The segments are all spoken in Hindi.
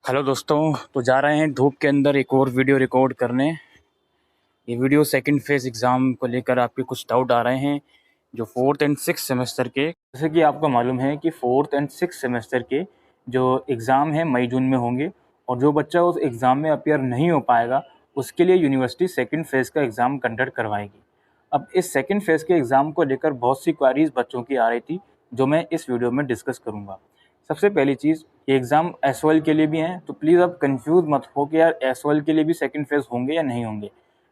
हेलो दोस्तों, तो जा रहे हैं धूप के अंदर एक और वीडियो रिकॉर्ड करने। ये वीडियो सेकंड फेज़ एग्ज़ाम को लेकर आपके कुछ डाउट आ रहे हैं जो 4th एंड 6th सेमेस्टर के, जैसे कि आपको मालूम है कि 4th एंड 6th सेमेस्टर के जो एग्ज़ाम हैं मई जून में होंगे और जो बच्चा उस एग्ज़ाम में अपीयर नहीं हो पाएगा उसके लिए यूनिवर्सिटी सेकंड फेज़ का एग्ज़ाम कंडक्ट करवाएगी। अब इस सेकंड फेज़ के एग्ज़ाम को लेकर बहुत सी क्वेरीज़ बच्चों की आ रही थी जो मैं इस वीडियो में डिस्कस करूँगा। सबसे पहली चीज़, ये एग्ज़ाम एसओएल के लिए भी हैं, तो प्लीज़ आप कंफ्यूज मत हो कि यार एसओएल के लिए भी सेकंड फेज़ होंगे या नहीं होंगे।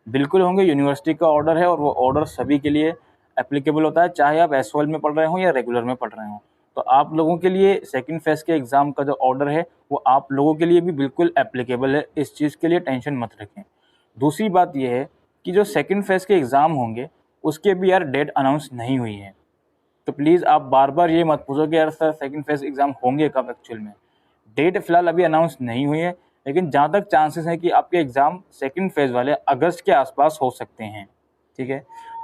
बिल्कुल होंगे, यूनिवर्सिटी का ऑर्डर है और वो ऑर्डर सभी के लिए एप्लीकेबल होता है, चाहे आप एसओएल में पढ़ रहे हो या रेगुलर में पढ़ रहे हो। तो आप लोगों के लिए सेकंड फेज़ के एग्ज़ाम का जो ऑर्डर है वो आप लोगों के लिए भी बिल्कुल एप्लीकेबल है, इस चीज़ के लिए टेंशन मत रखें। दूसरी बात ये है कि जो सेकंड फेज़ के एग्ज़ाम होंगे उसके भी यार डेट अनाउंस नहीं हुई है, तो प्लीज़ आप बार-बार ये मत पूछो कि यार सर सेकंड फेज़ एग्ज़ाम होंगे कब एक्चुअल में। डेट फ़िलहाल अभी अनाउंस नहीं हुई है, लेकिन जहाँ तक चांसेस हैं कि आपके एग्ज़ाम सेकंड फेज़ वाले अगस्त के आसपास हो सकते हैं, ठीक है?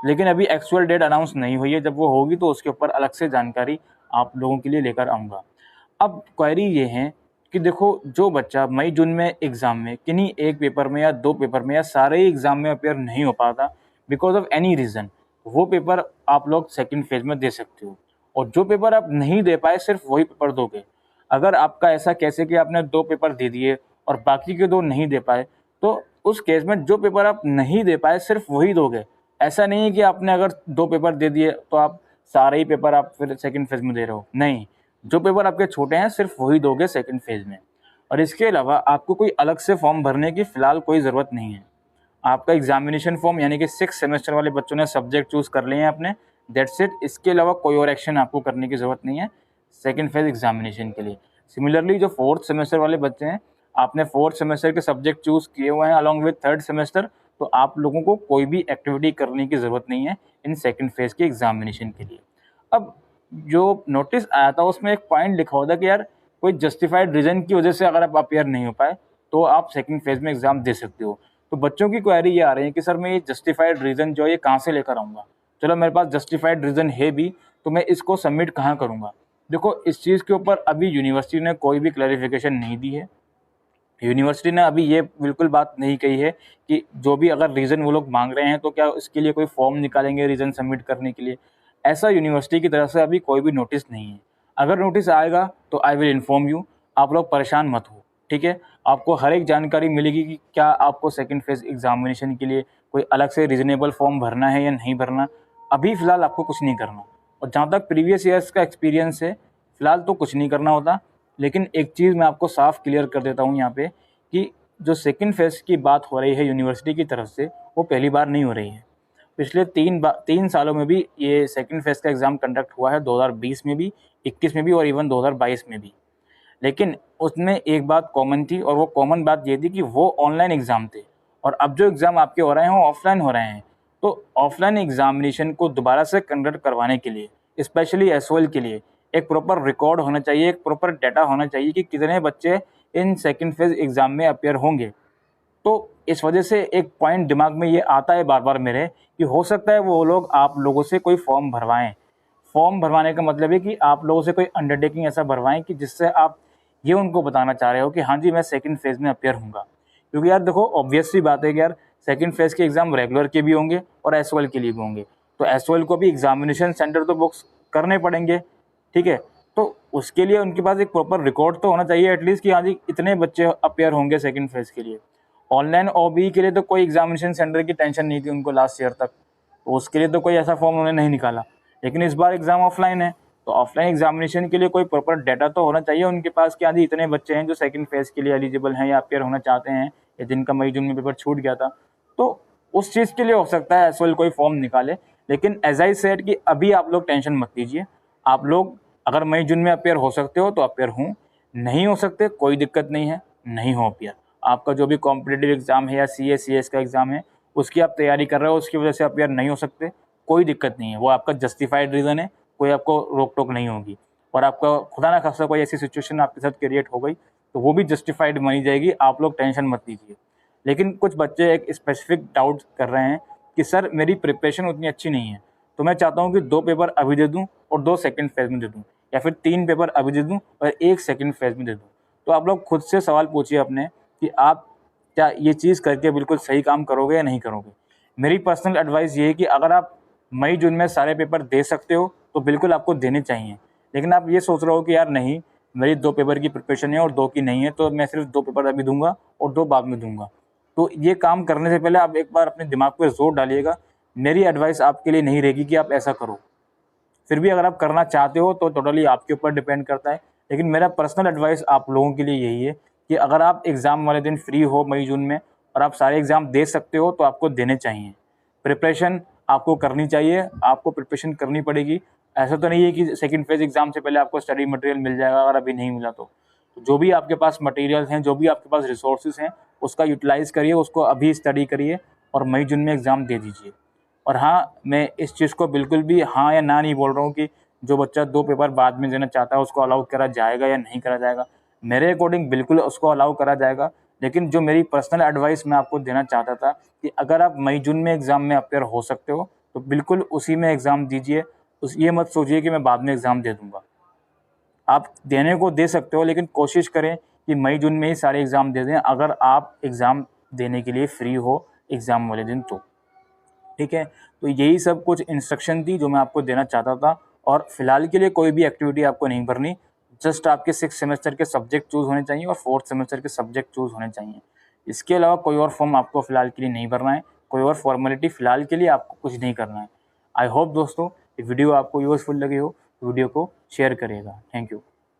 लेकिन अभी एक्चुअल डेट अनाउंस नहीं हुई है, जब वो होगी तो उसके ऊपर अलग से जानकारी आप लोगों के लिए लेकर आऊँगा। अब क्वेरी ये है कि देखो, जो बच्चा मई जून में एग्ज़ाम में किन्हीं एक पेपर में या 2 पेपर में या सारे ही एग्ज़ाम में अपीयर नहीं हो पाता बिकॉज़ ऑफ एनी रीज़न, वो पेपर आप लोग सेकंड फेज़ में दे सकते हो। और जो पेपर आप नहीं दे पाए सिर्फ वही पेपर दोगे। अगर आपका ऐसा केस है कि आपने 2 पेपर दे दिए और बाकी के 2 नहीं दे पाए, तो उस केस में जो पेपर आप नहीं दे पाए सिर्फ वही दोगे। ऐसा नहीं है कि आपने अगर 2 पेपर दे दिए तो आप सारे ही पेपर आप फिर सेकंड फेज़ में दे रहे हो, नहीं। जो पेपर आपके छोटे हैं सिर्फ वही दोगे सेकंड फेज़ में। और इसके अलावा आपको कोई अलग से फॉर्म भरने की फ़िलहाल कोई ज़रूरत नहीं है। आपका एग्जामिनेशन फॉर्म यानी कि 6 सेमेस्टर वाले बच्चों ने सब्जेक्ट चूज़ कर लिए हैं अपने, दैट्स इट। इसके अलावा कोई और एक्शन आपको करने की ज़रूरत नहीं है सेकंड फेज़ एग्जामिनेशन के लिए। सिमिलरली जो 4th सेमेस्टर वाले बच्चे हैं, आपने 4th सेमेस्टर के सब्जेक्ट चूज़ किए हुए हैं अलॉन्ग विद 3rd सेमेस्टर, तो आप लोगों को कोई भी एक्टिविटी करने की ज़रूरत नहीं है इन सेकंड फेज़ के एग्जामिनेशन के लिए। अब जो नोटिस आया था उसमें एक पॉइंट लिखा हुआ था कि यार कोई जस्टिफाइड रीज़न की वजह से अगर आप अपीयर नहीं हो पाए, तो आप सेकंड फेज़ में एग्ज़ाम दे सकते हो। तो बच्चों की क्वेरी ये आ रही है कि सर मैं ये जस्टिफाइड रीज़न जो है ये कहाँ से लेकर आऊँगा? चलो मेरे पास जस्टिफाइड रीज़न है भी, तो मैं इसको सबमिट कहाँ करूँगा? देखो, इस चीज़ के ऊपर अभी यूनिवर्सिटी ने कोई भी क्लैरिफ़िकेशन नहीं दी है। यूनिवर्सिटी ने अभी ये बिल्कुल बात नहीं कही है कि जो भी अगर रीज़न वो लोग माँग रहे हैं तो क्या इसके लिए कोई फॉर्म निकालेंगे रीज़न सबमिट करने के लिए? ऐसा यूनिवर्सिटी की तरफ से अभी कोई भी नोटिस नहीं है। अगर नोटिस आएगा तो आई विल इन्फॉर्म यू, आप लोग परेशान मत हो, ठीक है? आपको हर एक जानकारी मिलेगी कि क्या आपको सेकंड फेज़ एग्ज़ामिनेशन के लिए कोई अलग से रीज़नेबल फॉर्म भरना है या नहीं भरना। अभी फ़िलहाल आपको कुछ नहीं करना। और जहाँ तक प्रीवियस ईयर्स का एक्सपीरियंस है, फ़िलहाल तो कुछ नहीं करना होता। लेकिन एक चीज़ मैं आपको साफ क्लियर कर देता हूँ यहाँ पे कि जो सेकंड फेज़ की बात हो रही है यूनिवर्सिटी की तरफ से, वो पहली बार नहीं हो रही है। पिछले 3 सालों में भी ये सेकंड फेज़ का एग्ज़ाम कंडक्ट हुआ है, 2020 में भी, 21 में भी और इवन 2022 में भी। लेकिन उसमें एक बात कॉमन थी और वो कॉमन बात ये थी कि वो ऑनलाइन एग्ज़ाम थे और अब जो एग्ज़ाम आपके हो रहे हैं वो ऑफ़लाइन हो रहे हैं। तो ऑफ़लाइन एग्ज़ामिनेशन को दोबारा से कंडक्ट करवाने के लिए, स्पेशली एसओएल के लिए, एक प्रॉपर रिकॉर्ड होना चाहिए, एक प्रॉपर डाटा होना चाहिए कि कितने बच्चे इन सेकंड फेज़ एग्ज़ाम में अपीयर होंगे। तो इस वजह से एक पॉइंट दिमाग में ये आता है बार-बार मेरे कि हो सकता है वो लोग आप लोगों से कोई फॉर्म भरवाएँ। फॉर्म भरवाने का मतलब है कि आप लोगों से कोई अंडरटेकिंग ऐसा भरवाएँ कि जिससे आप ये उनको बताना चाह रहे हो कि हाँ जी, मैं सेकंड फेज़ में अपीयर होऊँगा। क्योंकि यार देखो, ऑब्वियस सी बात है कि यार सेकंड फेज़ के एग्ज़ाम रेगुलर के भी होंगे और एसओएल के लिए भी होंगे। तो एसओएल को भी एग्ज़ामिनेशन सेंटर तो बुक्स करने पड़ेंगे, ठीक है? तो उसके लिए उनके पास एक प्रॉपर रिकॉर्ड तो होना चाहिए एटलीस्ट कि हाँ जी, इतने बच्चे अपीयर होंगे सेकंड फेज़ के लिए। ऑनलाइन ओबी के लिए तो कोई एग्ज़ामिनेशन सेंटर की टेंशन नहीं थी उनको लास्ट ईयर तक, तो उसके लिए तो कोई ऐसा फॉर्म उन्होंने नहीं निकाला। लेकिन इस बार एग्ज़ाम ऑफलाइन है, तो ऑफलाइन एग्ज़ामिनेशन के लिए कोई प्रॉपर डाटा तो होना चाहिए उनके पास कि हाँ जी, इतने बच्चे हैं जो सेकंड फेज़ के लिए एलिजिबल हैं या अपीयर होना चाहते हैं या जिनका मई जून में पेपर छूट गया था। तो उस चीज़ के लिए हो सकता है एसओएल कोई फॉर्म निकाले। लेकिन एज़ आई सेड कि अभी आप लोग टेंशन मत लीजिए। आप लोग अगर मई जून में अपीयर हो सकते हो तो अपीयर हों, नहीं हो सकते कोई दिक्कत नहीं है, नहीं हो अपीयर। आपका जो भी कॉम्पिटिटिव एग्ज़ाम है या सीए, सीएस का एग्ज़ाम है, उसकी आप तैयारी कर रहे हो, उसकी वजह से अपीयर नहीं हो सकते, कोई दिक्कत नहीं है। वो आपका जस्टिफाइड रीज़न है, कोई आपको रोक-टोक नहीं होगी। और आपका खुदा ना खास्ता कोई ऐसी सिचुएशन आपके साथ क्रिएट हो गई, तो वो भी जस्टिफाइड मानी जाएगी, आप लोग टेंशन मत लीजिए। लेकिन कुछ बच्चे एक स्पेसिफिक डाउट कर रहे हैं कि सर मेरी प्रिपरेशन उतनी अच्छी नहीं है, तो मैं चाहता हूँ कि 2 पेपर अभी दे दूँ और 2 सेकंड फेज़ में दे दूँ, या फिर 3 पेपर अभी दे दूँ और 1 सेकंड फेज़ में दे दूँ। तो आप लोग खुद से सवाल पूछिए अपने कि आप क्या ये चीज़ करके बिल्कुल सही काम करोगे या नहीं करोगे। मेरी पर्सनल एडवाइस ये है कि अगर आप मई जून में सारे पेपर दे सकते हो तो बिल्कुल आपको देने चाहिए। लेकिन आप ये सोच रहे हो कि यार नहीं, मेरी 2 पेपर की प्रिपरेशन है और 2 की नहीं है, तो मैं सिर्फ 2 पेपर अभी दूंगा और 2 बाद में दूंगा। तो ये काम करने से पहले आप एक बार अपने दिमाग पर जोर डालिएगा। मेरी एडवाइस आपके लिए नहीं रहेगी कि आप ऐसा करो। फिर भी अगर आप करना चाहते हो तो टोटली आपके ऊपर डिपेंड करता है। लेकिन मेरा पर्सनल एडवाइस आप लोगों के लिए यही है कि अगर आप एग्ज़ाम वाले दिन फ्री हो मई जून में और आप सारे एग्ज़ाम दे सकते हो तो आपको देने चाहिए। प्रिपरेशन आपको करनी चाहिए, आपको प्रिपरेशन करनी पड़ेगी। ऐसा तो नहीं है कि सेकंड फेज़ एग्ज़ाम से पहले आपको स्टडी मटेरियल मिल जाएगा अगर अभी नहीं मिला तो। जो भी आपके पास मटेरियल्स हैं, जो भी आपके पास रिसोर्सेज हैं, उसका यूटिलाइज़ करिए, उसको अभी स्टडी करिए और मई जून में एग्ज़ाम दे दीजिए। और हाँ, मैं इस चीज़ को बिल्कुल भी हाँ या ना नहीं बोल रहा हूँ कि जो बच्चा 2 पेपर बाद में देना चाहता है उसको अलाउ करा जाएगा या नहीं करा जाएगा। मेरे अकॉर्डिंग बिल्कुल उसको अलाउ करा जाएगा। लेकिन जो मेरी पर्सनल एडवाइस मैं आपको देना चाहता था कि अगर आप मई जून में एग्ज़ाम में अपियर हो सकते हो तो बिल्कुल उसी में एग्ज़ाम दीजिए। ये मत सोचिए कि मैं बाद में एग्ज़ाम दे दूँगा। आप देने को दे सकते हो लेकिन कोशिश करें कि मई जून में ही सारे एग्ज़ाम दे दें, अगर आप एग्ज़ाम देने के लिए फ्री हो एग्ज़ाम वाले दिन तो। ठीक है, तो यही सब कुछ इंस्ट्रक्शन थी जो मैं आपको देना चाहता था। और फिलहाल के लिए कोई भी एक्टिविटी आपको नहीं भरनी। जस्ट आपके 6 सेमेस्टर के सब्जेक्ट चूज़ होने चाहिए और 4th सेमेस्टर के सब्जेक्ट चूज़ होने चाहिए। इसके अलावा कोई और फॉर्म आपको फ़िलहाल के लिए नहीं भरना है, कोई और फॉर्मेलिटी फ़िलहाल के लिए आपको कुछ नहीं करना है। आई होप दोस्तों ये वीडियो आपको यूज़फुल लगी हो, वीडियो को शेयर करिएगा। Thank you.